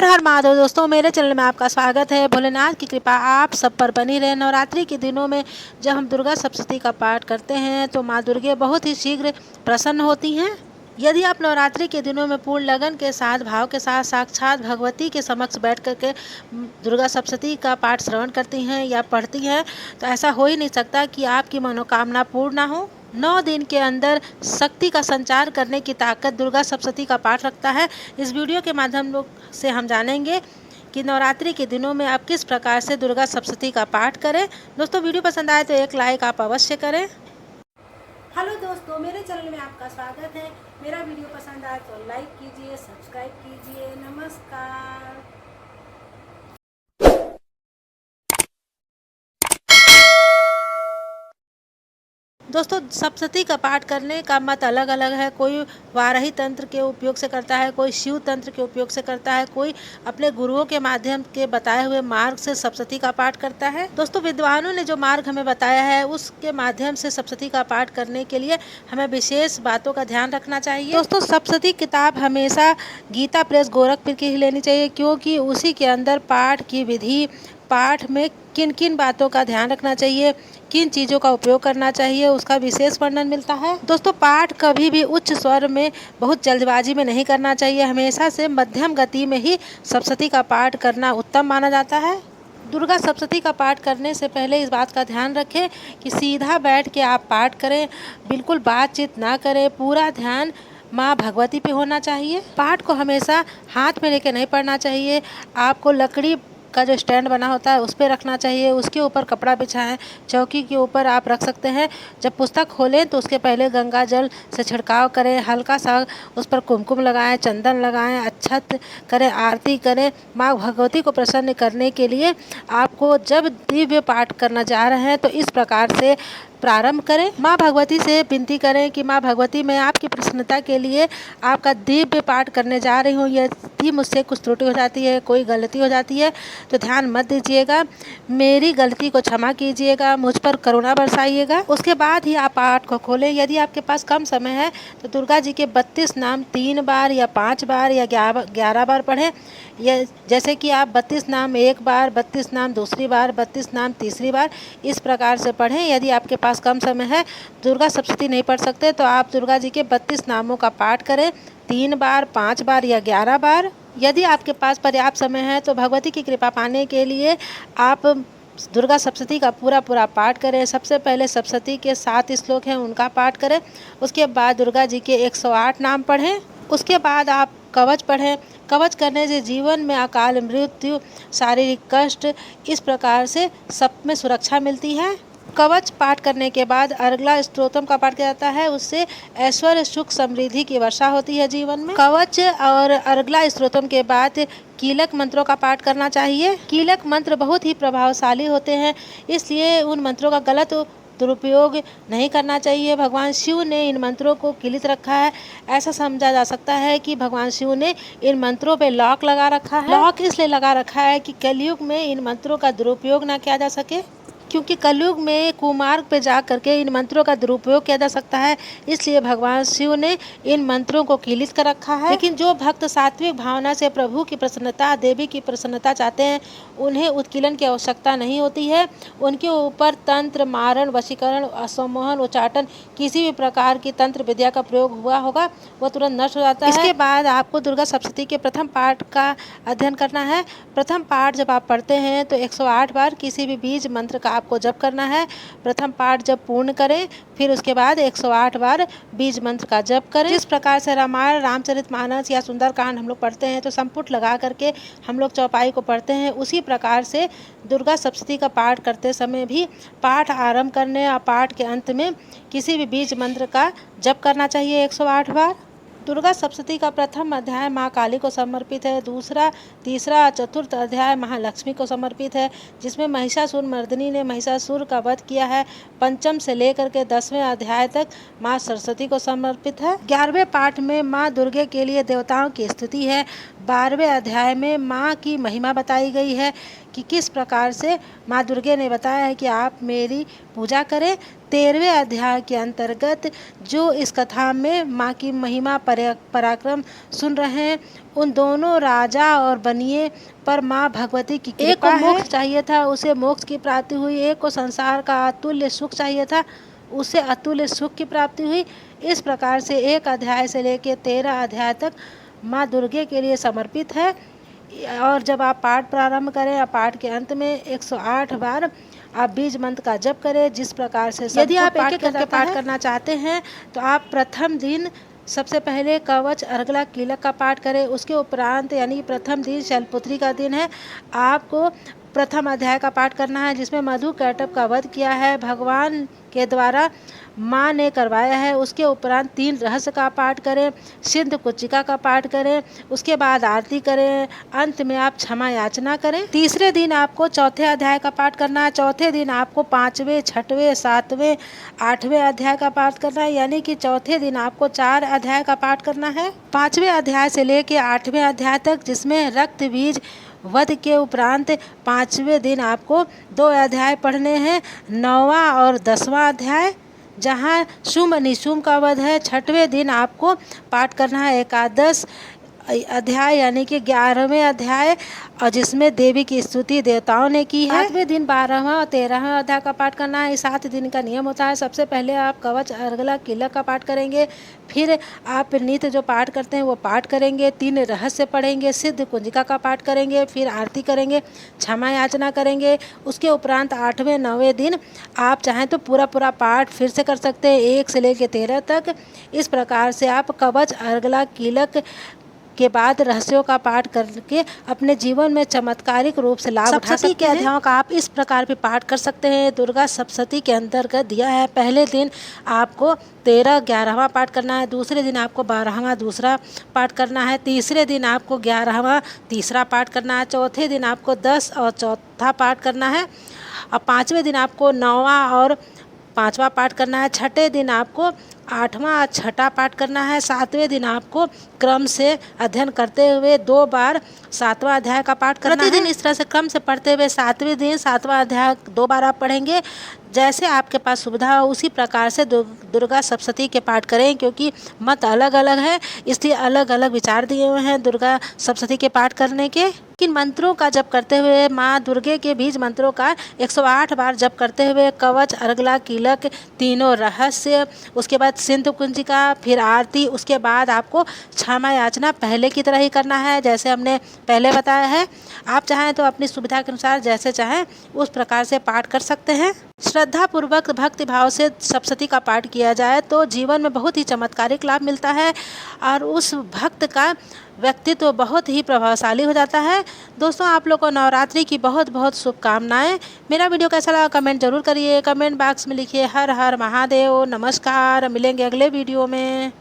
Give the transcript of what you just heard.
हर हर महादेव। दोस्तों, मेरे चैनल में आपका स्वागत है। भोलेनाथ की कृपा आप सब पर बनी रहे। नवरात्रि के दिनों में जब हम दुर्गा सप्तशती का पाठ करते हैं तो माँ दुर्गे बहुत ही शीघ्र प्रसन्न होती हैं। यदि आप नवरात्रि के दिनों में पूर्ण लगन के साथ, भाव के साथ साक्षात भगवती के समक्ष बैठ करके दुर्गा सप्तशती का पाठ श्रवण करती हैं या पढ़ती हैं, तो ऐसा हो ही नहीं सकता कि आपकी मनोकामना पूर्ण ना हो। 9 दिन के अंदर शक्ति का संचार करने की ताकत दुर्गा सप्तशती का पाठ रखता है। इस वीडियो के माध्यम से हम जानेंगे कि नवरात्रि के दिनों में आप किस प्रकार से दुर्गा सप्तशती का पाठ करें। दोस्तों, वीडियो पसंद आए तो एक लाइक आप अवश्य करें। हेलो दोस्तों, मेरे चैनल में आपका स्वागत है। मेरा वीडियो पसंद आए तो लाइक कीजिए, सब्सक्राइब कीजिए। नमस्कार। दोस्तों, सप्तशती का पाठ करने का मत अलग अलग है। कोई वाराही तंत्र के उपयोग से करता है, कोई शिव तंत्र के उपयोग से करता है, कोई अपने गुरुओं के माध्यम के बताए हुए मार्ग से सप्तशती का पाठ करता है। दोस्तों, विद्वानों ने जो मार्ग हमें बताया है उसके माध्यम से सप्तशती का पाठ करने के लिए हमें विशेष बातों का ध्यान रखना चाहिए। दोस्तों, सप्तशती किताब हमेशा गीता प्रेस गोरखपुर की ही लेनी चाहिए, क्योंकि उसी के अंदर पाठ की विधि, पाठ में किन किन बातों का ध्यान रखना चाहिए, किन चीज़ों का उपयोग करना चाहिए, उसका विशेष वर्णन मिलता है। दोस्तों, पाठ कभी भी उच्च स्वर में, बहुत जल्दबाजी में नहीं करना चाहिए। हमेशा से मध्यम गति में ही सप्तशती का पाठ करना उत्तम माना जाता है। दुर्गा सप्तशती का पाठ करने से पहले इस बात का ध्यान रखें कि सीधा बैठ के आप पाठ करें, बिल्कुल बातचीत ना करें। पूरा ध्यान माँ भगवती पे होना चाहिए। पाठ को हमेशा हाथ में लेके नहीं पढ़ना चाहिए। आपको लकड़ी का जो स्टैंड बना होता है उस पर रखना चाहिए। उसके ऊपर कपड़ा बिछाएं, चौकी के ऊपर आप रख सकते हैं। जब पुस्तक खोलें तो उसके पहले गंगा जल से छिड़काव करें, हल्का सा उस पर कुमकुम लगाएं, चंदन लगाएं, अक्षत करें, आरती करें। माँ भगवती को प्रसन्न करने के लिए आपको जब दिव्य पाठ करना चाह रहे हैं तो इस प्रकार से प्रारंभ करें। माँ भगवती से विनती करें कि माँ भगवती, मैं आपकी प्रसन्नता के लिए आपका दिव्य पाठ करने जा रही हूँ। यदि मुझसे कुछ त्रुटि हो जाती है, कोई गलती हो जाती है तो ध्यान मत दीजिएगा, मेरी गलती को क्षमा कीजिएगा, मुझ पर करुणा बरसाइएगा। उसके बाद ही आप पाठ को खोलें। यदि आपके पास कम समय है तो दुर्गा जी के 32 नाम 3 बार या 5 बार या 11 बार पढ़ें। या जैसे कि आप 32 नाम एक बार, 32 नाम दूसरी बार, 32 नाम तीसरी बार, इस प्रकार से पढ़ें। यदि आपके पास कम समय है, दुर्गा सप्तशती नहीं पढ़ सकते, तो आप दुर्गा जी के 32 नामों का पाठ करें 3 बार, 5 बार या 11 बार। यदि आपके पास पर्याप्त समय है तो भगवती की कृपा पाने के लिए आप दुर्गा सप्तशती का पूरा पाठ करें। सबसे पहले सप्तशती के 7 श्लोक हैं उनका पाठ करें। उसके बाद दुर्गा जी के 108 नाम पढ़ें। उसके बाद आप कवच पढ़ें। कवच करने से जीवन में अकाल मृत्यु, शारीरिक कष्ट, इस प्रकार से सब में सुरक्षा मिलती है। कवच पाठ करने के बाद अर्गला स्तोत्रम का पाठ किया जाता है। उससे ऐश्वर्य, सुख, समृद्धि की वर्षा होती है जीवन में। कवच और अर्गला स्तोत्रम के बाद कीलक मंत्रों का पाठ करना चाहिए। कीलक मंत्र बहुत ही प्रभावशाली होते हैं, इसलिए उन मंत्रों का गलत दुरुपयोग नहीं करना चाहिए। भगवान शिव ने इन मंत्रों को किलित रखा है। ऐसा समझा जा सकता है कि भगवान शिव ने इन मंत्रों पे लॉक लगा रखा है। लॉक इसलिए लगा रखा है कि कलयुग में इन मंत्रों का दुरुपयोग ना किया जा सके, क्योंकि कलयुग में कुमार्ग पे जा करके इन मंत्रों का दुरुपयोग किया जा सकता है। इसलिए भगवान शिव ने इन मंत्रों को कीलित कर रखा है। लेकिन जो भक्त सात्विक भावना से प्रभु की प्रसन्नता, देवी की प्रसन्नता चाहते हैं, उन्हें उत्कीलन की आवश्यकता नहीं होती है। उनके ऊपर तंत्र, मारण, वशीकरण, असमोहन, उच्चाटन, किसी भी प्रकार की तंत्र विद्या का प्रयोग हुआ होगा वह तुरंत नष्ट हो जाता है। इसके बाद आपको दुर्गा सप्तशती के प्रथम पाठ का अध्ययन करना है। प्रथम पाठ जब आप पढ़ते हैं तो 108 बार किसी भी बीज मंत्र का आपको जप करना है। प्रथम पाठ जब पूर्ण करें फिर उसके बाद 108 बार बीज मंत्र का जप करें। जिस प्रकार से रामायण, रामचरितमानस या सुंदरकांड हम लोग पढ़ते हैं तो संपुट लगा करके हम लोग चौपाई को पढ़ते हैं, उसी प्रकार से दुर्गा सप्तशती का पाठ करते समय भी पाठ आरंभ करने और पाठ के अंत में किसी भी बीज मंत्र का जप करना चाहिए 108 बार। दुर्गा सप्तशती का प्रथम अध्याय माँ काली को समर्पित है। दूसरा, तीसरा, चतुर्थ अध्याय महालक्ष्मी को समर्पित है, जिसमें महिषासुर मर्दिनी ने महिषासुर का वध किया है। पंचम से लेकर के 10वें अध्याय तक माँ सरस्वती को समर्पित है। 11वें पाठ में माँ दुर्गे के लिए देवताओं की स्तुति है। 12वें अध्याय में माँ की महिमा बताई गई है कि किस प्रकार से माँ दुर्गे ने बताया है कि आप मेरी पूजा करें। 13वें अध्याय के अंतर्गत जो इस कथा में माँ की महिमा पराक्रम सुन रहे हैं, उन दोनों राजा और बनिए पर माँ भगवती की कृपा है। एक को मोक्ष चाहिए था, उसे मोक्ष की प्राप्ति हुई। एक को संसार का अतुल्य सुख चाहिए था, उसे अतुल्य सुख की प्राप्ति हुई। इस प्रकार से 1 अध्याय से लेकर 13 अध्याय तक माँ दुर्गे के लिए समर्पित है। और जब आप पाठ प्रारंभ करें या पाठ के अंत में 108 बार आप बीज मंत्र का जप करें। जिस प्रकार से यदि आप एक एक करके पाठ करना चाहते हैं तो आप प्रथम दिन सबसे पहले कवच अर्गला कीलक का पाठ करें। उसके उपरांत यानी प्रथम दिन शैलपुत्री का दिन है, आपको प्रथम अध्याय का पाठ करना है जिसमें मधु कैटभ का वध किया है, भगवान के द्वारा माँ ने करवाया है। उसके उपरांत 3 रहस्य का पाठ करें, सिंध कुचिका का पाठ करें, उसके बाद आरती करें, अंत में आप क्षमा याचना करें। तीसरे दिन आपको चौथे अध्याय का पाठ करना है। चौथे दिन आपको 5वें, 6वें, 7वें, 8वें अध्याय का पाठ करना है, यानी कि चौथे दिन आपको 4 अध्याय का पाठ करना है। 5वें अध्याय से लेकर 8वें अध्याय तक, जिसमें रक्त बीज वध के उपरांत 5वें दिन आपको 2 अध्याय पढ़ने हैं, 9वां और 10वां अध्याय जहाँ शुंभ निशुंभ का वध है। 6वें दिन आपको पाठ करना है एकादश अध्याय यानी कि 11वें अध्याय, और जिसमें देवी की स्तुति देवताओं ने की है। 7वें दिन 12वां और 13वां अध्याय का पाठ करना है। इस 7 दिन का नियम होता है, सबसे पहले आप कवच अर्गला कीलक का पाठ करेंगे, फिर आप नित्य जो पाठ करते हैं वो पाठ करेंगे, 3 रहस्य पढ़ेंगे, सिद्ध कुंजिका का पाठ करेंगे, फिर आरती करेंगे, क्षमा याचना करेंगे। उसके उपरांत 8वें 9वें दिन आप चाहें तो पूरा पाठ फिर से कर सकते हैं 1 से लेकर 13 तक। इस प्रकार से आप कवच अर्गला कीलक के बाद रहस्यों का पाठ करके अपने जीवन में चमत्कारिक रूप से लाभ उठा सकते हैं। के अध्यायों का आप इस प्रकार भी पाठ कर सकते हैं। दुर्गा सप्तशती के अंतर्गत दिया है, पहले दिन आपको 13 11वां पाठ करना है, दूसरे दिन आपको 12वां दूसरा पाठ करना है, तीसरे दिन आपको 11वां तीसरा पाठ करना है, चौथे दिन आपको 10 और चौथा पाठ करना है, और 5वें दिन आपको 9वां और 5वां पाठ करना है, 6ठे दिन आपको 8वां और 6ठा पाठ करना है, 7वें दिन आपको क्रम से अध्ययन करते हुए 2 बार 7वां अध्याय का पाठ करना है। प्रतिदिन इस तरह से क्रम से पढ़ते हुए 7वें दिन 7वां अध्याय 2 बार आप पढ़ेंगे। जैसे आपके पास सुविधा हो उसी प्रकार से दुर्गा सप्तशती के पाठ करें, क्योंकि मत अलग अलग है, इसलिए अलग अलग विचार दिए हुए हैं दुर्गा सप्तशती के पाठ करने के। लेकिन मंत्रों का जप करते हुए, माँ दुर्गे के बीज मंत्रों का 108 बार जप करते हुए, कवच अर्गला कीलक, तीनों रहस्य, उसके बाद सिंध कुंजिका, फिर आरती, उसके बाद आपको क्षमा याचना पहले की तरह ही करना है जैसे हमने पहले बताया है। आप चाहें तो अपनी सुविधा के अनुसार जैसे चाहें उस प्रकार से पाठ कर सकते हैं। श्रद्धा पूर्वक भक्ति भाव से सप्तशती का पाठ किया जाए तो जीवन में बहुत ही चमत्कारिक लाभ मिलता है और उस भक्त का व्यक्तित्व बहुत ही प्रभावशाली हो जाता है। दोस्तों, आप लोग को नवरात्रि की बहुत बहुत शुभकामनाएं। मेरा वीडियो कैसा लगा कमेंट जरूर करिए, कमेंट बॉक्स में लिखिए हर हर महादेव। नमस्कार, मिलेंगे अगले वीडियो में।